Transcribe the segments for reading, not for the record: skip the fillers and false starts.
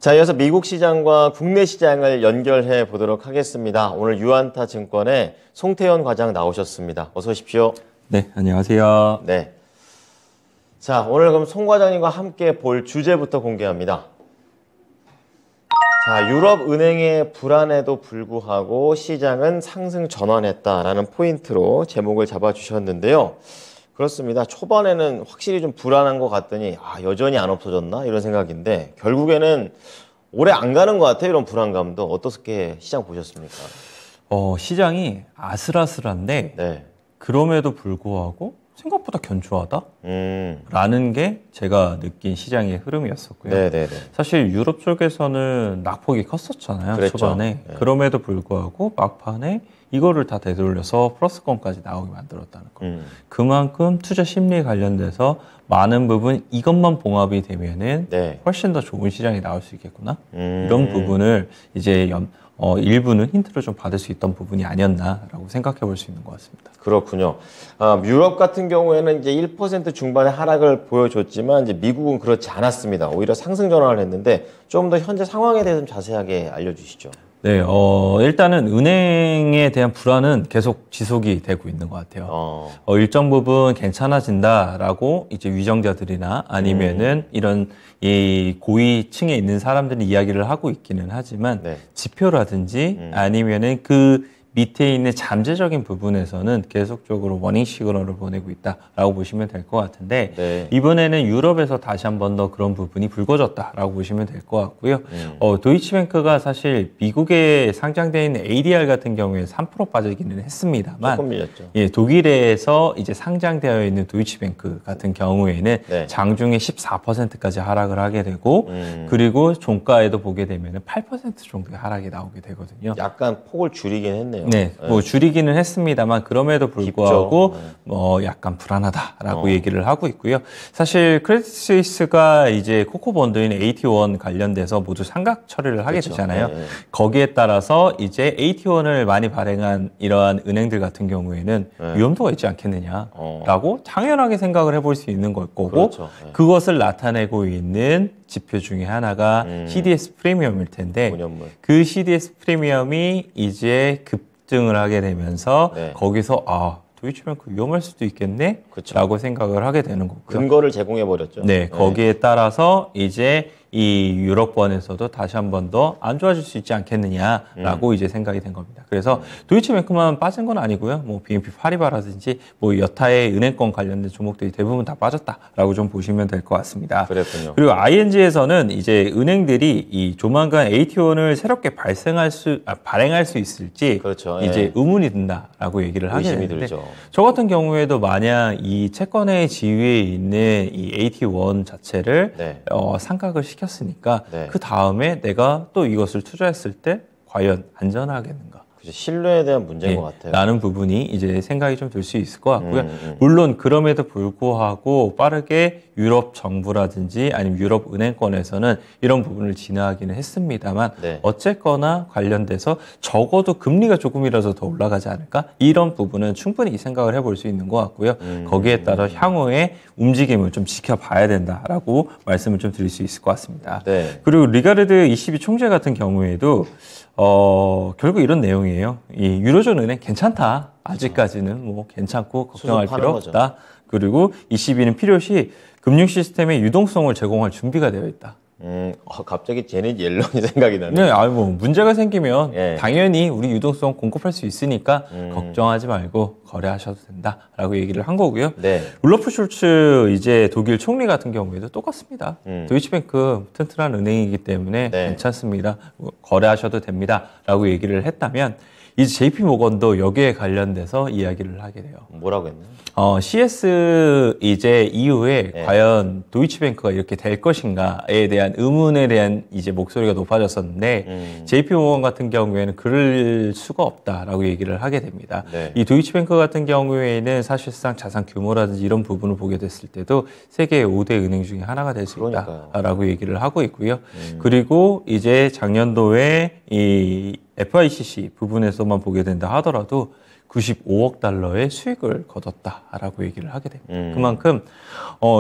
자, 이어서 미국 시장과 국내 시장을 연결해 보도록 하겠습니다. 오늘 유안타 증권의 송태현 과장 나오셨습니다. 어서 오십시오. 네, 안녕하세요. 네. 자, 오늘 그럼 송 과장님과 함께 볼 주제부터 공개합니다. 자, 유럽 은행의 불안에도 불구하고 시장은 상승 전환했다라는 포인트로 제목을 잡아주셨는데요. 그렇습니다. 초반에는 확실히 좀 불안한 것 같더니 여전히 안 없어졌나 이런 생각인데 결국에는 오래 안 가는 것 같아요. 이런 불안감도. 어떻게 시장 보셨습니까? 시장이 아슬아슬한데 네. 그럼에도 불구하고 생각보다 견조하다? 라는 게 제가 느낀 시장의 흐름이었었고요. 네네네. 사실 유럽 쪽에서는 낙폭이 컸었잖아요. 그랬죠. 초반에. 네. 그럼에도 불구하고 막판에 이거를 다 되돌려서 플러스권까지 나오게 만들었다는 거. 그만큼 투자 심리에 관련돼서 많은 부분 이것만 봉합이 되면은 네. 훨씬 더 좋은 시장이 나올 수 있겠구나. 이런 부분을 이제 일부는 힌트를 좀 받을 수 있던 부분이 아니었나라고 생각해 볼 수 있는 것 같습니다. 그렇군요. 유럽 같은 경우에는 이제 1% 중반의 하락을 보여줬지만 이제 미국은 그렇지 않았습니다. 오히려 상승 전환을 했는데 좀 더 현재 상황에 대해서 좀 자세하게 알려주시죠. 네, 일단은 은행에 대한 불안은 계속 지속이 되고 있는 것 같아요. 일정 부분 괜찮아진다라고 이제 위정자들이나 아니면은 이런 이 고위층에 있는 사람들이 이야기를 하고 있기는 하지만 네. 지표라든지 아니면은 그 밑에 있는 잠재적인 부분에서는 계속적으로 워닝 시그널을 보내고 있다라고 보시면 될 것 같은데 네. 이번에는 유럽에서 다시 한 번 더 그런 부분이 불거졌다라고 보시면 될 것 같고요. 도이치뱅크가 사실 미국에 상장되어 있는 ADR 같은 경우에 3% 빠지기는 했습니다만 조금 밀렸죠. 예, 독일에서 이제 상장되어 있는 도이치뱅크 같은 경우에는 네. 장중에 14%까지 하락을 하게 되고 그리고 종가에도 보게 되면 8% 정도의 하락이 나오게 되거든요. 약간 폭을 줄이긴 했네요. 네, 뭐 줄이기는 했습니다만 그럼에도 불구하고 약간 불안하다라고 얘기를 하고 있고요. 사실 크레딧 스위스가 이제 코코본드인 AT1 관련돼서 모두 상각 처리를 하게 되잖아요. 네. 거기에 따라서 이제 AT1을 많이 발행한 이러한 은행들 같은 경우에는 위험도가 있지 않겠느냐라고 당연하게 생각을 해볼 수 있는 걸 거고 그렇죠. 네. 그것을 나타내고 있는 지표 중에 하나가 CDS 프리미엄일 텐데 5년물. 그 CDS 프리미엄이 이제 급등을 하게 되면서 네. 거기서 도이치뱅크 위험할 수도 있겠네? 그쵸. 라고 생각을 하게 되는 거고요. 근거를 제공해 버렸죠. 네, 거기에 따라서 이제 이 유럽권에서도 다시 한 번 더 안 좋아질 수 있지 않겠느냐라고 이제 생각이 된 겁니다. 그래서 도이치뱅크만 빠진 건 아니고요. 뭐 BNP 파리바라든지 뭐 여타의 은행권 관련된 종목들이 대부분 다 빠졌다라고 좀 보시면 될 것 같습니다. 그랬군요. 그리고 ING에서는 이제 은행들이 이 조만간 AT1을 새롭게 발행할 수 있을지 그렇죠. 이제 예. 의문이 든다라고 얘기를 하게 의심이 되는데 들죠. 저 같은 경우에도 만약 이 채권의 지위에 있는 이 AT1 자체를 네. 상각을 시켰으니까 네. 그 다음에 내가 또 이것을 투자했을 때 과연 안전하겠는가? 그죠. 신뢰에 대한 문제인 것 같아요. 라는 부분이 이제 생각이 좀 들 수 있을 것 같고요. 물론 그럼에도 불구하고 빠르게 유럽 정부라든지 아니면 유럽 은행권에서는 이런 부분을 진화하기는 했습니다만 네. 어쨌거나 관련돼서 적어도 금리가 조금이라도 더 올라가지 않을까? 이런 부분은 충분히 생각을 해볼 수 있는 것 같고요. 거기에 따라 향후의 움직임을 좀 지켜봐야 된다라고 말씀을 좀 드릴 수 있을 것 같습니다. 네. 그리고 리가르드 ECB 총재 같은 경우에도 결국 이런 내용이에요. 이 유로존 은행 괜찮다. 아직까지는 뭐 괜찮고 걱정할 수습하는 필요 거죠. 없다. 그리고 ECB는 필요시 금융 시스템의 유동성을 제공할 준비가 되어 있다. 갑자기 제넷 옐런이 생각이 나네요. 네, 뭐 문제가 생기면 예. 당연히 우리 유동성 공급할 수 있으니까 걱정하지 말고 거래하셔도 된다라고 얘기를 한 거고요. 네. 울러프 슐츠 이제 독일 총리 같은 경우에도 똑같습니다. 도이치뱅크 튼튼한 은행이기 때문에 네. 괜찮습니다. 거래하셔도 됩니다라고 얘기를 했다면 이제 JP 모건도 여기에 관련돼서 이야기를 하게 돼요. 뭐라고 했나요? CS 이제 이후에 네. 과연 도이치뱅크가 이렇게 될 것인가에 대한 의문에 대한 이제 목소리가 높아졌었는데 JP 모건 같은 경우에는 그럴 수가 없다라고 얘기를 하게 됩니다. 네. 이 도이치뱅크 같은 경우에는 사실상 자산 규모라든지 이런 부분을 보게 됐을 때도 세계 5대 은행 중에 하나가 될 수 있다라고 얘기를 하고 있고요. 그리고 이제 작년도에 이 FICC 부분에서만 보게 된다 하더라도 95억 달러의 수익을 거뒀다라고 얘기를 하게 됩니다. 그만큼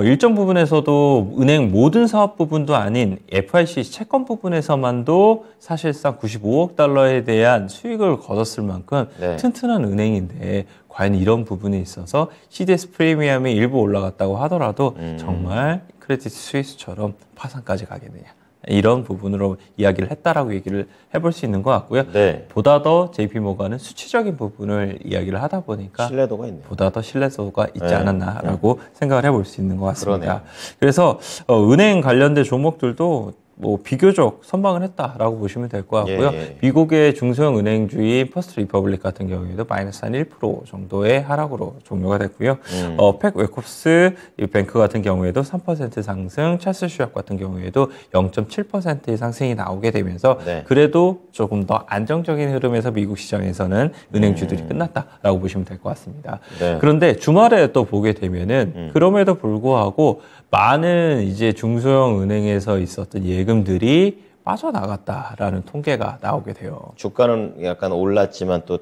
일정 부분에서도 은행 모든 사업 부분도 아닌 FIC 채권 부분에서만도 사실상 95억 달러에 대한 수익을 거뒀을 만큼 네. 튼튼한 은행인데 과연 이런 부분에 있어서 CDS 프리미엄이 일부 올라갔다고 하더라도 정말 크레딧 스위스처럼 파산까지 가겠느냐. 이런 부분으로 이야기를 했다라고 얘기를 해볼 수 있는 것 같고요. 네. 보다 더 JP모건은 수치적인 부분을 이야기를 하다 보니까 신뢰도가 있네요. 보다 더 신뢰도가 있지 네. 않았나라고 생각을 해볼 수 있는 것 같습니다. 그러네요. 그래서 은행 관련된 종목들도 뭐 비교적 선방을 했다라고 보시면 될 것 같고요. 예. 미국의 중소형 은행주인 퍼스트 리퍼블릭 같은 경우에도 마이너스 한 1% 정도의 하락으로 종료가 됐고요. 팩 웨콥스 뱅크 같은 경우에도 3% 상승, 찰스 슈왑 같은 경우에도 0.7%의 상승이 나오게 되면서 네. 그래도 조금 더 안정적인 흐름에서 미국 시장에서는 은행주들이 끝났다라고 보시면 될 것 같습니다. 네. 그런데 주말에 또 보게 되면은 그럼에도 불구하고 많은 이제 중소형 은행에서 있었던 예금들이 빠져나갔다라는 통계가 나오게 돼요. 주가는 약간 올랐지만 또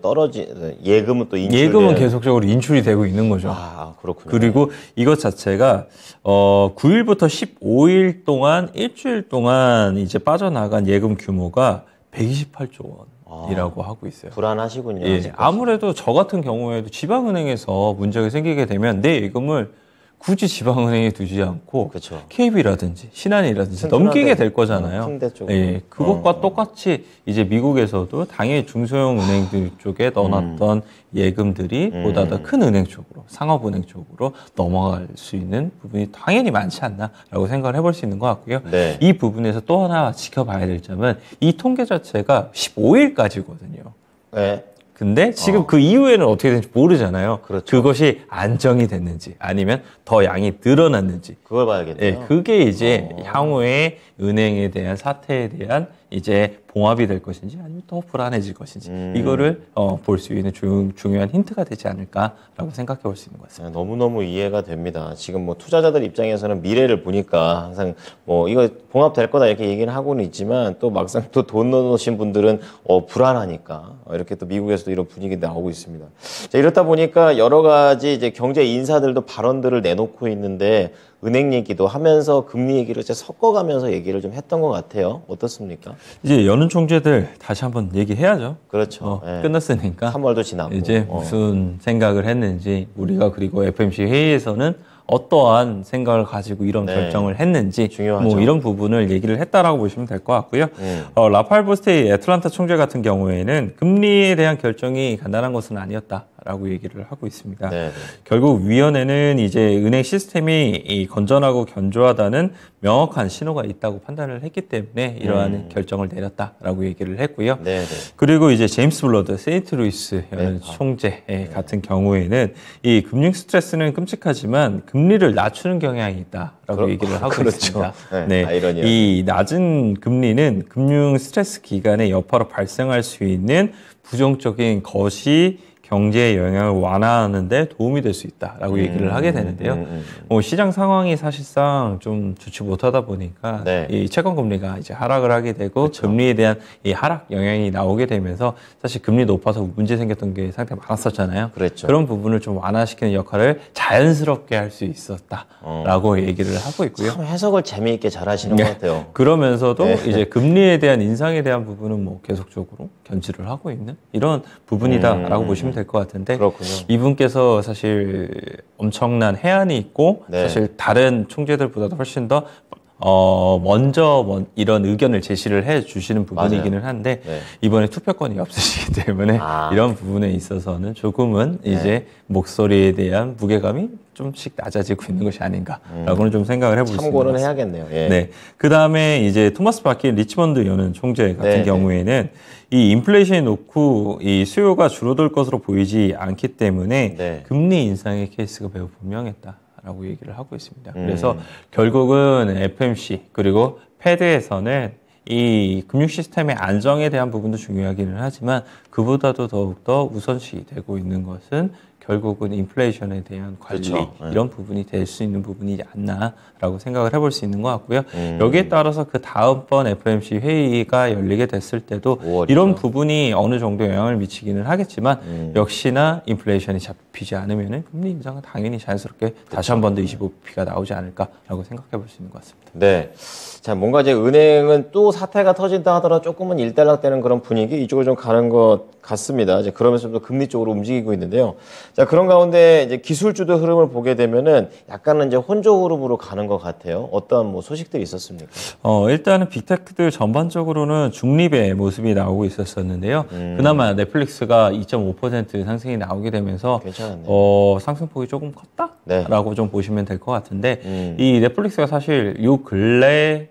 예금은 또 예금은 계속적으로 인출이 되고 있는 거죠. 아, 그렇군요. 그리고 이것 자체가 9일부터 15일 동안 일주일 동안 이제 빠져나간 예금 규모가 128조 원이라고 하고 있어요. 불안하시군요. 예, 아직까지. 아무래도 저 같은 경우에도 지방은행에서 문제가 생기게 되면 내 예금을 굳이 지방은행에 두지 않고 그쵸. KB라든지 신한이라든지 튼튼하게, 넘기게 될 거잖아요. 큰 데 쪽으로. 예, 그것과 똑같이 이제 미국에서도 당연히 중소형 은행들 쪽에 넣어놨던 예금들이 보다 더 큰 은행 쪽으로, 상업은행 쪽으로 넘어갈 수 있는 부분이 당연히 많지 않나라고 생각을 해볼 수 있는 것 같고요. 네. 이 부분에서 또 하나 지켜봐야 될 점은 이 통계 자체가 15일까지거든요. 네. 근데 지금 그 이후에는 어떻게 되는지 모르잖아요. 그렇죠. 그것이 안정이 됐는지 아니면 더 양이 늘어났는지. 그걸 봐야겠네요. 예, 그게 이제 향후에 은행에 대한 사태에 대한 이제 봉합이 될 것인지 아니면 더 불안해질 것인지 이거를 볼 수 있는 중요한 힌트가 되지 않을까라고 생각해 볼 수 있는 것 같습니다. 너무너무 이해가 됩니다. 지금 뭐 투자자들 입장에서는 미래를 보니까 항상 뭐 이거 봉합될 거다 이렇게 얘기는 하고는 있지만 또 막상 또 돈 넣어놓으신 분들은 불안하니까 이렇게 또 미국에서도 이런 분위기 나오고 있습니다. 자, 이렇다 보니까 여러 가지 이제 경제 인사들도 발언들을 내놓고 있는데 은행 얘기도 하면서 금리 얘기를 이제 섞어가면서 얘기를 좀 했던 것 같아요. 어떻습니까? 이제 연은 총재들 다시 한번 얘기해야죠. 그렇죠. 예. 끝났으니까 3월도 지나고 이제 무슨 생각을 했는지 우리가 그리고 FMC 회의에서는 어떠한 생각을 가지고 이런 네. 결정을 했는지 중요하죠. 뭐 이런 부분을 얘기를 했다라고 보시면 될 것 같고요. 라파엘 보스테이 애틀란타 총재 같은 경우에는 금리에 대한 결정이 간단한 것은 아니었다라고 얘기를 하고 있습니다. 네. 결국 위원회는 이제 은행 시스템이 이 건전하고 견조하다는 명확한 신호가 있다고 판단을 했기 때문에 이러한 결정을 내렸다라고 얘기를 했고요. 네. 그리고 이제 제임스 블러드 세인트루이스 네. 총재 같은 경우에는 이 금융 스트레스는 끔찍하지만 금리를 낮추는 경향이 있다라고 얘기를 하고 그렇죠. 있습니다. 네, 아이러니하죠. 이 낮은 금리는 금융 스트레스 기간의 여파로 발생할 수 있는 부정적인 것이 경제의 영향을 완화하는 데 도움이 될 수 있다라고 얘기를 하게 되는데요. 시장 상황이 사실상 좀 좋지 못하다 보니까 네. 이 채권 금리가 이제 하락을 하게 되고 그렇죠. 금리에 대한 이 하락 영향이 나오게 되면서 사실 금리 높아서 문제 생겼던 게 상당히 많았었잖아요. 그랬죠. 그런 부분을 좀 완화시키는 역할을 자연스럽게 할 수 있었다라고 얘기를 하고 있고요. 참 해석을 재미있게 잘 하시는 것 같아요. 그러면서도 네. 이제 금리에 대한 인상에 대한 부분은 뭐 계속적으로 견지를 하고 있는 이런 부분이다라고 보시면 될 것 같은데 그렇군요. 이분께서 사실 엄청난 해안이 있고 네. 사실 다른 총재들보다도 훨씬 더 먼저 이런 의견을 제시를 해 주시는 부분이기는 한데 네. 이번에 이번에 투표권이 없으시기 때문에 이런 부분에 있어서는 조금은 이제 목소리에 대한 무게감이 좀씩 낮아지고 있는 것이 아닌가라고는 좀 생각을 해볼 수 있는 것 참고는 같습니다. 해야겠네요. 예. 네. 그 다음에 이제 토마스 바킨 리치먼드 연은 총재 같은 네, 경우에는 이 인플레이션이 높고 이 수요가 줄어들 것으로 보이지 않기 때문에 네. 금리 인상의 케이스가 매우 분명했다라고 얘기를 하고 있습니다. 그래서 결국은 FMC 그리고 패드에서는 이 금융 시스템의 안정에 대한 부분도 중요하기는 하지만 그보다도 더욱더 우선시 되고 있는 것은 결국은 인플레이션에 대한 관리 그렇죠. 네. 이런 부분이 될 수 있는 부분이지 않나라고 생각을 해볼 수 있는 것 같고요. 여기에 따라서 그 다음번 FOMC 회의가 열리게 됐을 때도 5월이죠. 이런 부분이 어느 정도 영향을 미치기는 하겠지만 역시나 인플레이션이 잡히지 않으면 금리 인상은 당연히 자연스럽게 다시 한 번 더 25bp가 나오지 않을까라고 생각해 볼 수 있는 것 같습니다. 네. 자, 뭔가 이제 은행은 또 사태가 터진다 하더라도 조금은 일단락되는 그런 분위기 이쪽으로 좀 가는 것 같습니다. 이제 그러면서 좀 더 금리 쪽으로 움직이고 있는데요. 자, 그런 가운데 이제 기술주도 흐름을 보게 되면은 약간은 이제 혼조 흐름으로 가는 것 같아요. 어떤 뭐 소식들이 있었습니까? 일단은 빅테크들 전반적으로는 중립의 모습이 나오고 있었었는데요. 그나마 넷플릭스가 2.5% 상승이 나오게 되면서 괜찮았네요. 상승폭이 조금 네. 컸다라고 좀 보시면 될 것 같은데 이 넷플릭스가 사실 요 근래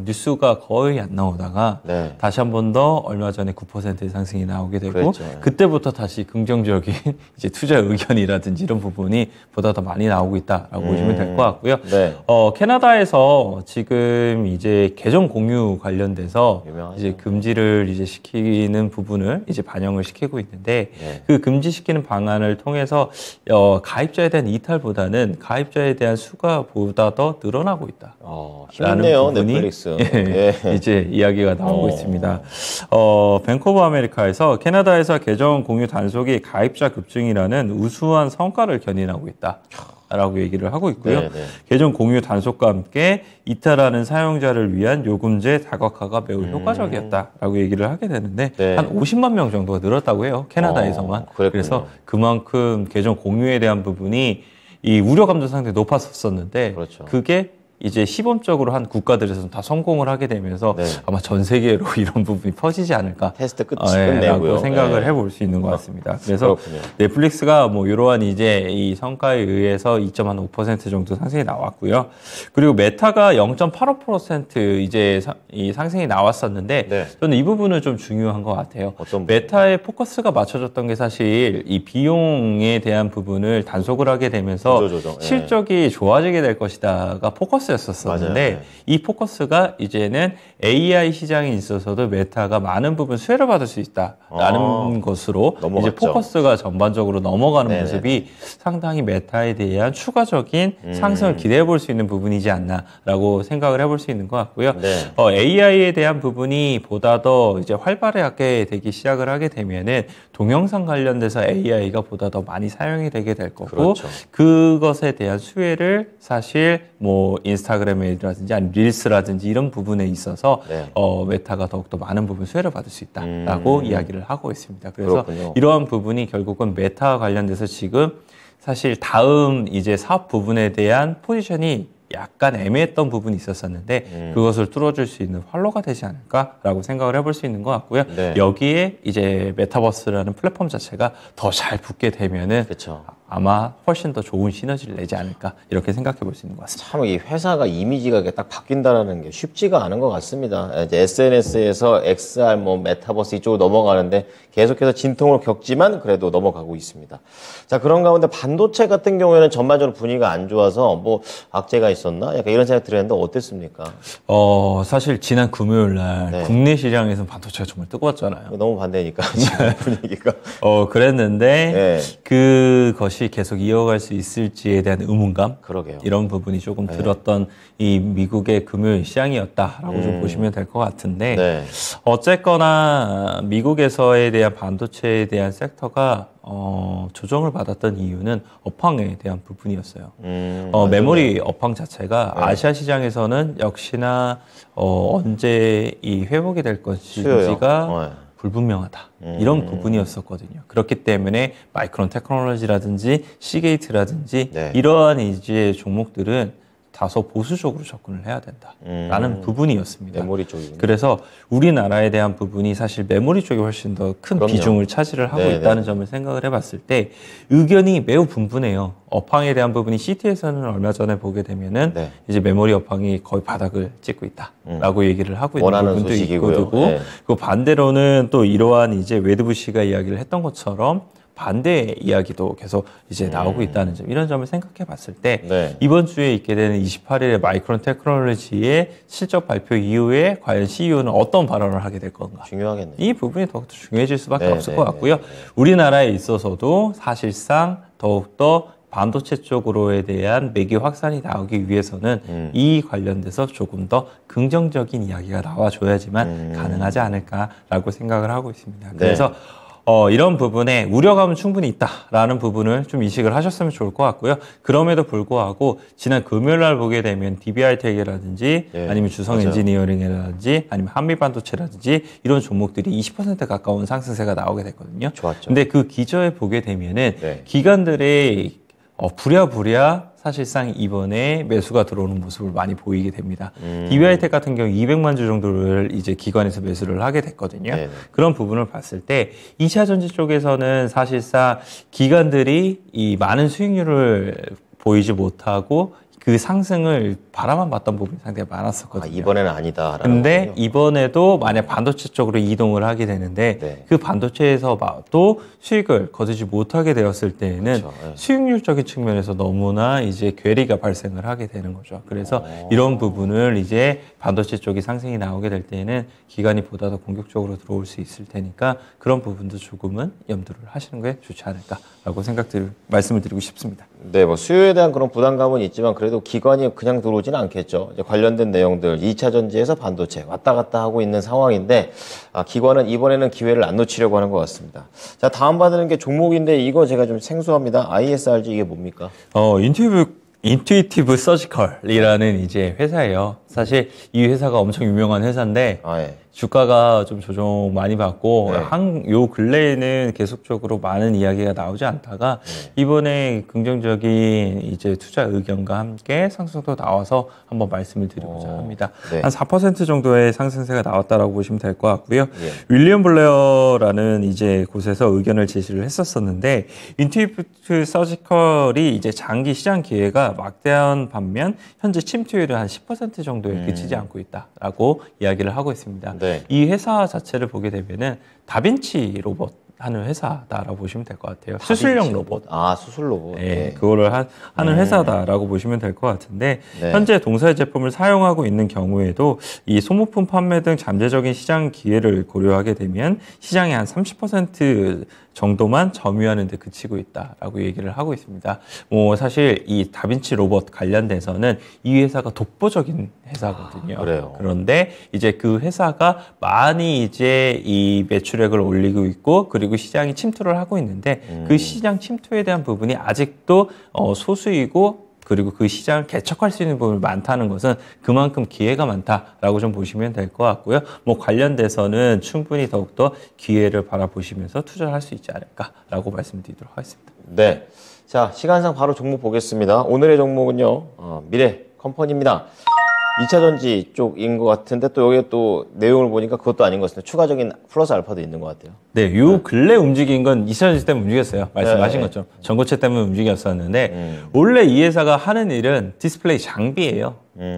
뉴스가 거의 안 나오다가 네. 다시 한 번 더 얼마 전에 9%의 상승이 나오게 되고 그랬죠. 그때부터 다시 긍정적인 이제 투자 의견이라든지 이런 부분이 보다 더 많이 나오고 있다라고 보시면 될 것 같고요. 네. 캐나다에서 지금 이제 계정 공유 관련돼서 유명하죠. 이제 금지를 이제 시키는 부분을 이제 반영을 시키고 있는데 네. 그 금지시키는 방안을 통해서 가입자에 대한 이탈보다는 가입자에 대한 수가 보다 더 늘어나고 있다. 힘내요, 부분이 넷플릭스. 예, 이제 이야기가 나오고 있습니다. 뱅크 오브 아메리카에서 캐나다에서 계정 공유 단속이 가입자 급증이라는 우수한 성과를 견인하고 있다라고 얘기를 하고 있고요. 네. 계정 공유 단속과 함께 이탈하는 사용자를 위한 요금제 다각화가 매우 효과적이었다라고 얘기를 하게 되는데 네. 한 50만 명 정도가 늘었다고 해요. 캐나다에서만. 그랬군요. 그래서 그만큼 계정 공유에 대한 부분이 이 우려감도 상당히 높았었는데 그렇죠. 그게 이제 시범적으로 한 국가들에서는 다 성공을 하게 되면서 네. 아마 전 세계로 이런 부분이 퍼지지 않을까. 테스트 끝내고요. 라고 생각을 네. 해볼 수 있는 것 같습니다. 그래서 그렇군요. 넷플릭스가 뭐 이러한 이제 이 성과에 의해서 2.5% 정도 상승이 나왔고요. 그리고 메타가 0.85% 이제 이 상승이 나왔었는데 네. 저는 이 부분은 좀 중요한 것 같아요. 어떤 부분? 메타의 포커스가 맞춰졌던 게 사실 이 비용에 대한 부분을 단속을 하게 되면서 구조조정, 예. 실적이 좋아지게 될 것이다가 포커스였었는데 맞아요. 네. 이 포커스가 이제는 AI 시장에 있어서도 메타가 많은 부분 수혜를 받을 수 있다라는 것으로 넘어갔죠. 이제 포커스가 전반적으로 넘어가는 네네. 모습이 상당히 메타에 대한 추가적인 상승을 기대해 볼 수 있는 부분이지 않나라고 생각을 해볼 수 있는 것 같고요. 네. AI에 대한 부분이 보다 더 이제 활발하게 되기 시작을 하게 되면은 동영상 관련돼서 AI가 보다 더 많이 사용이 되게 될 거고 그렇죠. 그것에 대한 수혜를 사실 뭐 인스타그램이라든지 아니면 릴스라든지 이런 부분에 있어서 네. 메타가 더욱더 많은 부분 수혜를 받을 수 있다라고 이야기를 하고 있습니다. 그래서 그렇군요. 이러한 부분이 결국은 메타와 관련돼서 지금 사실 다음 이제 사업 부분에 대한 포지션이 약간 애매했던 부분이 있었었는데 그것을 뚫어줄 수 있는 활로가 되지 않을까라고 생각을 해볼 수 있는 것 같고요. 네. 여기에 이제 메타버스라는 플랫폼 자체가 더 잘 붙게 되면은 그렇죠. 아마 훨씬 더 좋은 시너지를 내지 않을까 이렇게 생각해 볼 수 있는 것 같습니다. 참 이 회사가 이미지가 이렇게 딱 바뀐다는 게 쉽지가 않은 것 같습니다. 이제 SNS에서 XR, 뭐 메타버스 이쪽으로 넘어가는데 계속해서 진통을 겪지만 그래도 넘어가고 있습니다. 자, 그런 가운데 반도체 같은 경우에는 전반적으로 분위기가 안 좋아서 뭐 악재가 있었나? 약간 이런 생각 들었는데 어땠습니까? 사실 지난 금요일 날 네. 국내 시장에서는 반도체가 정말 뜨거웠잖아요. 너무 반대니까 지금 분위기가. 그랬는데 네. 그것이 계속 이어갈 수 있을지에 대한 의문감 그러게요. 이런 부분이 조금 들었던 이 미국의 금요일 시장이었다라고 좀 보시면 될 것 같은데 네. 어쨌거나 미국에서에 대한 반도체에 대한 섹터가 조정을 받았던 이유는 업황에 대한 부분이었어요. 메모리 업황 자체가 아시아 시장에서는 역시나 언제 이 회복이 될 것인지가 불분명하다. 이런 부분이었었거든요. 그렇기 때문에 마이크론 테크놀로지라든지 시게이트라든지 네. 이러한 이제 종목들은 다소 보수적으로 접근을 해야 된다라는 부분이었습니다. 메모리 쪽이. 그래서 우리나라에 대한 부분이 사실 메모리 쪽이 훨씬 더 큰 비중을 차지를 하고 네네. 있다는 점을 생각을 해봤을 때 의견이 매우 분분해요. 업황에 대한 부분이 CT에서는 얼마 전에 보게 되면은 네. 이제 메모리 업황이 거의 바닥을 찍고 있다라고 얘기를 하고 있는 원하는 부분도 소식이고요. 있고 네. 그 반대로는 또 이러한 이제 웨드부시가 이야기를 했던 것처럼 반대 이야기도 계속 이제 나오고 있다는 점, 이런 점을 생각해 봤을 때 네. 이번 주에 있게 되는 28일에 마이크론 테크놀로지의 실적 발표 이후에 과연 CEO는 어떤 발언을 하게 될 건가? 중요하겠네요. 이 부분이 더욱더 중요해질 수밖에 네, 없을 네, 것 같고요. 네, 네. 우리나라에 있어서도 사실상 더욱더 반도체 쪽으로에 대한 매기 확산이 나오기 위해서는 이 관련돼서 조금 더 긍정적인 이야기가 나와줘야지만 가능하지 않을까라고 생각을 하고 있습니다. 그래서 이런 부분에 우려감은 충분히 있다라는 부분을 좀 인식을 하셨으면 좋을 것 같고요. 그럼에도 불구하고 지난 금요일 날 보게 되면 DBI텍이라든지 예, 아니면 주성 맞아요. 엔지니어링이라든지 아니면 한미반도체라든지 이런 종목들이 20% 가까운 상승세가 나오게 됐거든요. 좋았죠. 근데 그 기저에 보게 되면은 네. 기관들의 부랴부랴 사실상 이번에 매수가 들어오는 모습을 많이 보이게 됩니다. DBI텍 같은 경우 200만 주 정도를 이제 기관에서 매수를 하게 됐거든요. 네네. 그런 부분을 봤을 때 2차 전지 쪽에서는 사실상 기관들이 이 많은 수익률을 보이지 못하고 그 상승을 바라만 봤던 부분이 상당히 많았었거든요. 이번에는 아니다라는 근데 거군요. 이번에도 만약 반도체 쪽으로 이동을 하게 되는데 네. 그 반도체에서 또 수익을 거두지 못하게 되었을 때에는 그렇죠. 네. 수익률적인 측면에서 너무나 이제 괴리가 발생을 하게 되는 거죠. 그래서 이런 부분을 이제 반도체 쪽이 상승이 나오게 될 때에는 기관이 보다 더 공격적으로 들어올 수 있을 테니까 그런 부분도 조금은 염두를 하시는 게 좋지 않을까라고 말씀을 드리고 싶습니다. 네, 뭐 수요에 대한 그런 부담감은 있지만 그래도 기관이 그냥 들어오지는 않겠죠. 이제 관련된 내용들 2차 전지에서 반도체 왔다 갔다 하고 있는 상황인데 기관은 이번에는 기회를 안 놓치려고 하는 것 같습니다. 자, 다음 받는 게 종목인데 이거 제가 좀 생소합니다. ISRG 이게 뭡니까? 인투이티브 서지컬이라는 이제 회사예요. 사실 이 회사가 엄청 유명한 회사인데 예. 주가가 좀 조정 많이 받고 네. 요 근래에는 계속적으로 많은 이야기가 나오지 않다가 이번에 긍정적인 이제 투자 의견과 함께 상승도 나와서 한번 말씀을 드리고자 합니다. 네. 한 4% 정도의 상승세가 나왔다라고 보시면 될 것 같고요. 예. 윌리엄 블레어라는 이제 곳에서 의견을 제시를 했었었는데 인투이티브 서지컬이 이제 장기 시장 기회가 막대한 반면 현재 침투율은 한 10% 정도에 그치지 않고 있다라고 이야기를 하고 있습니다. 네. 이 회사 자체를 보게 되면은 다빈치 로봇 하는 회사다라고 보시면 될 것 같아요. 수술용 로봇. 수술 로봇. 네, 그거를 하는 회사다라고 보시면 될 것 같은데 네. 현재 동사의 제품을 사용하고 있는 경우에도 이 소모품 판매 등 잠재적인 시장 기회를 고려하게 되면 시장의 한 30% 정도만 점유하는 데 그치고 있다라고 얘기를 하고 있습니다. 뭐 사실 이 다빈치 로봇 관련돼서는 이 회사가 독보적인 회사거든요. 그래요. 그런데 이제 그 회사가 많이 이제 이 매출액을 올리고 있고 그리고 시장이 침투를 하고 있는데 그 시장 침투에 대한 부분이 아직도 소수이고 그리고 그 시장을 개척할 수 있는 부분이 많다는 것은 그만큼 기회가 많다라고 좀 보시면 될 것 같고요. 뭐 관련돼서는 충분히 더욱더 기회를 바라보시면서 투자를 할 수 있지 않을까라고 말씀드리도록 하겠습니다. 네. 자, 시간상 바로 종목 보겠습니다. 오늘의 종목은요, 미래 컴퍼니입니다. 2차 전지 쪽인 것 같은데 또 여기에 또 내용을 보니까 그것도 아닌 것 같습니다. 추가적인 플러스 알파도 있는 것 같아요. 네, 요 근래 움직인 건 2차 전지 때문에 움직였어요. 말씀하신 네. 것처럼. 전고체 때문에 움직였었는데 원래 이 회사가 하는 일은 디스플레이 장비예요.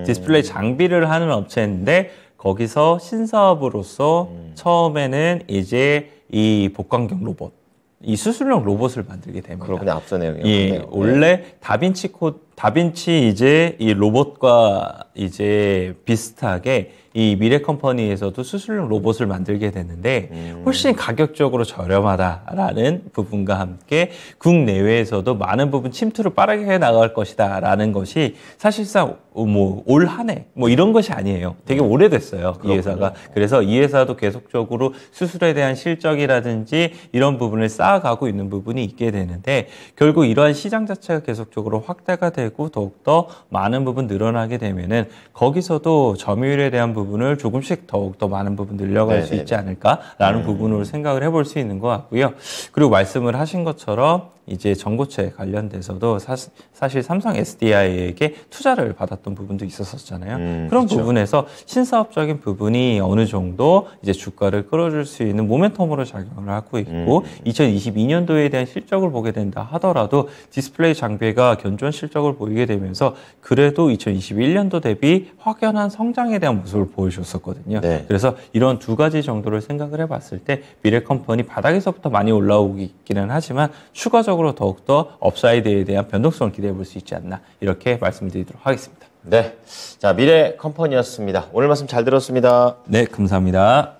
디스플레이 장비를 하는 업체인데 거기서 신사업으로서 처음에는 이제 이 복강경 로봇, 이 수술용 로봇을 만들게 됩니다. 그렇군요. 앞서 내용이요. 예, 원래 다빈치 이제 이 로봇과 이제 비슷하게 이 미래 컴퍼니에서도 수술용 로봇을 만들게 됐는데 훨씬 가격적으로 저렴하다라는 부분과 함께 국내외에서도 많은 부분 침투를 빠르게 해 나갈 것이다라는 것이 사실상 뭐 올 한 해 뭐 이런 것이 아니에요. 되게 오래됐어요. 이 회사가. 그래서 이 회사도 계속적으로 수술에 대한 실적이라든지 이런 부분을 쌓아가고 있는 부분이 있게 되는데 결국 이러한 시장 자체가 계속적으로 확대가 되고 더욱더 많은 부분 늘어나게 되면은 거기서도 점유율에 대한 부분을 조금씩 더욱더 많은 부분 늘려갈 수 있지 않을까라는 부분으로 생각을 해볼 수 있는 것 같고요. 그리고 말씀을 하신 것처럼 이제 전고체 관련돼서도 사실 삼성 SDI에게 투자를 받았던 부분도 있었었잖아요. 그런 그쵸. 부분에서 신사업적인 부분이 어느 정도 이제 주가를 끌어줄 수 있는 모멘텀으로 작용을 하고 있고 2022년도에 대한 실적을 보게 된다 하더라도 디스플레이 장비가 견조한 실적을 보이게 되면서 그래도 2021년도 대비 확연한 성장에 대한 모습을 보여줬었거든요. 네. 그래서 이런 두 가지 정도를 생각을 해봤을 때 미래컴퍼니 바닥에서부터 많이 올라오기는 하지만 추가적으로 더욱더 업사이드에 대한 변동성을 기대해 볼 수 있지 않나 이렇게 말씀드리도록 하겠습니다. 네. 자, 미래컴퍼니였습니다. 오늘 말씀 잘 들었습니다. 네, 감사합니다.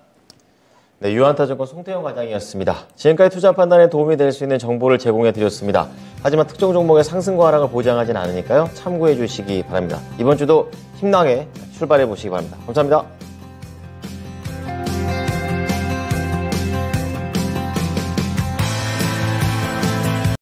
네, 유한타증권 송태영 과장이었습니다. 지금까지 투자 판단에 도움이 될 수 있는 정보를 제공해 드렸습니다. 하지만 특정 종목의 상승과 하락을 보장하진 않으니까요. 참고해 주시기 바랍니다. 이번 주도 힘나게 출발해 보시기 바랍니다. 감사합니다.